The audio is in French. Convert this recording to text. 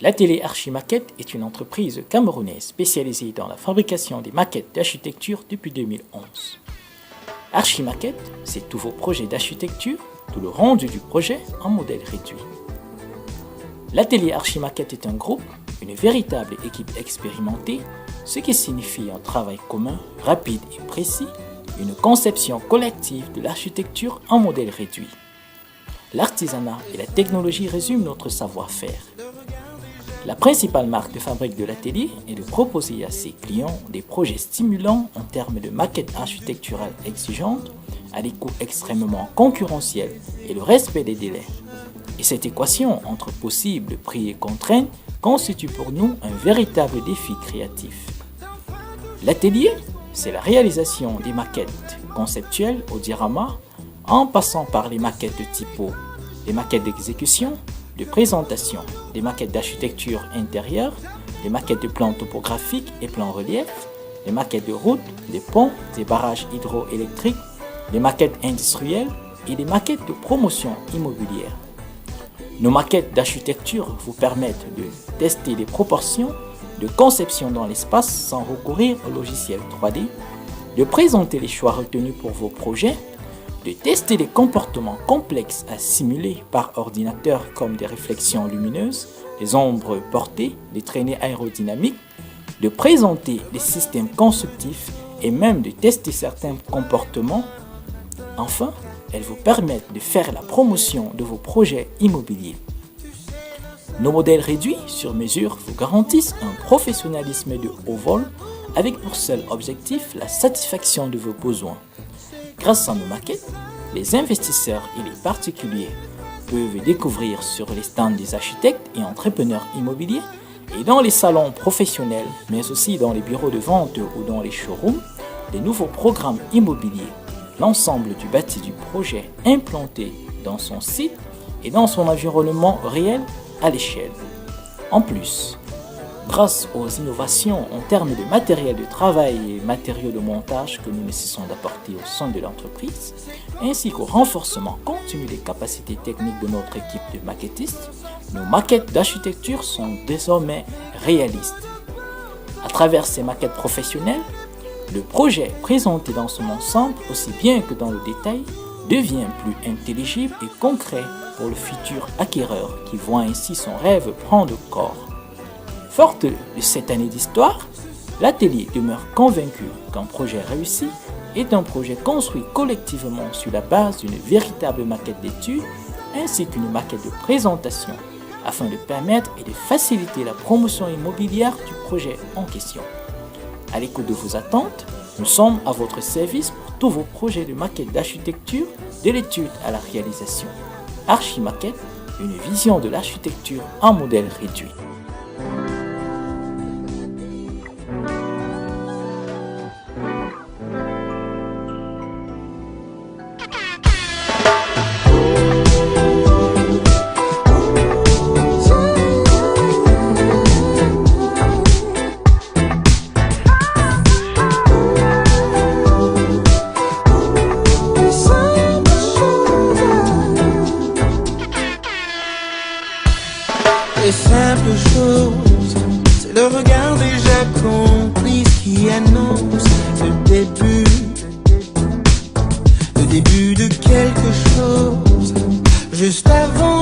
L'atelier Archimaquette est une entreprise camerounaise spécialisée dans la fabrication des maquettes d'architecture depuis 2011. Archimaquette, c'est tous vos projets d'architecture, tout le rendu du projet en modèle réduit. L'atelier Archimaquette est un groupe, une véritable équipe expérimentée, ce qui signifie un travail commun, rapide et précis, une conception collective de l'architecture en modèle réduit. L'artisanat et la technologie résument notre savoir-faire. La principale marque de fabrique de l'atelier est de proposer à ses clients des projets stimulants en termes de maquettes architecturales exigeantes, à des coûts extrêmement concurrentiels et le respect des délais. Et cette équation entre possible, prix et contraintes constitue pour nous un véritable défi créatif. L'atelier, c'est la réalisation des maquettes conceptuelles au diorama, en passant par les maquettes de typo, les maquettes d'exécution, de présentation, des maquettes d'architecture intérieure, des maquettes de plans topographiques et plans relief, des maquettes de routes, des ponts, des barrages hydroélectriques, des maquettes industrielles et des maquettes de promotion immobilière. Nos maquettes d'architecture vous permettent de tester les proportions, de conception dans l'espace sans recourir au logiciel 3D, de présenter les choix retenus pour vos projets, de tester les comportements complexes à simuler par ordinateur comme des réflexions lumineuses, des ombres portées, des traînées aérodynamiques, de présenter des systèmes constructifs et même de tester certains comportements. Enfin, elles vous permettent de faire la promotion de vos projets immobiliers. Nos modèles réduits sur mesure vous garantissent un professionnalisme de haut vol avec pour seul objectif la satisfaction de vos besoins. Grâce à nos maquettes, les investisseurs et les particuliers peuvent découvrir sur les stands des architectes et entrepreneurs immobiliers et dans les salons professionnels, mais aussi dans les bureaux de vente ou dans les showrooms, des nouveaux programmes immobiliers, l'ensemble du bâti du projet implanté dans son site et dans son environnement réel à l'échelle. En plus, grâce aux innovations en termes de matériel de travail et matériaux de montage que nous nécessitons d'apporter au sein de l'entreprise, ainsi qu'au renforcement continu des capacités techniques de notre équipe de maquettistes, nos maquettes d'architecture sont désormais réalistes. À travers ces maquettes professionnelles, le projet présenté dans son ensemble, aussi bien que dans le détail, devient plus intelligible et concret pour le futur acquéreur qui voit ainsi son rêve prendre corps. Forte de cette année d'histoire, l'atelier demeure convaincu qu'un projet réussi est un projet construit collectivement sur la base d'une véritable maquette d'étude ainsi qu'une maquette de présentation afin de permettre et de faciliter la promotion immobilière du projet en question. À l'écoute de vos attentes, nous sommes à votre service pour tous vos projets de maquette d'architecture, de l'étude à la réalisation. Archimaquette, une vision de l'architecture en modèle réduit. Les simples choses, c'est le regard déjà complice qui annonce le début de quelque chose, juste avant